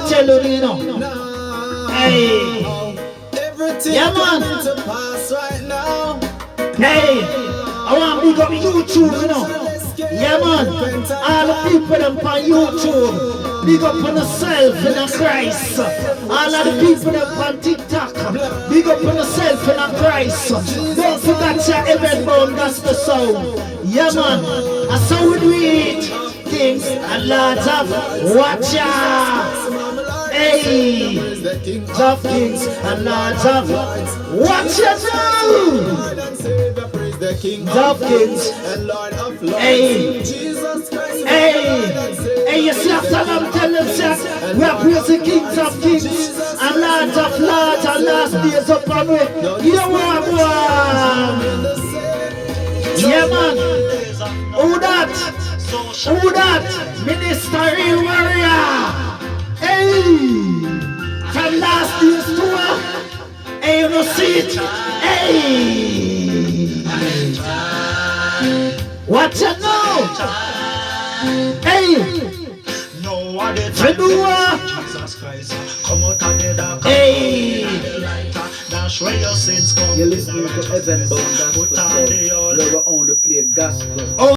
I tell you, you know. Hey. Yeah, man. Hey. I want to big up YouTube, you know. Yeah, man. All the people them on YouTube. Big up on yourself in a Christ. All of the people them on TikTok. Big up on yourself in a Christ. Don't forget your heaven-bound gospel sound. Yeah, man. That's how we do it. Kings and lords of watcha. Hey, of kings and lords of watcha now. Of kings and lords of lords. Hey, hey, you see after I'm telling you, we are praising kings of kings and lords of lords and last days up on me. You know what, boy? Yeah, man. Who that? Who that? Minister Real Warrior. Hey! From last year's tour. Hey, you know see it? Hey! What you know? Hey! Fedua! Hey! You're listening to Heaven Bound Gospel. You're on the play gospel.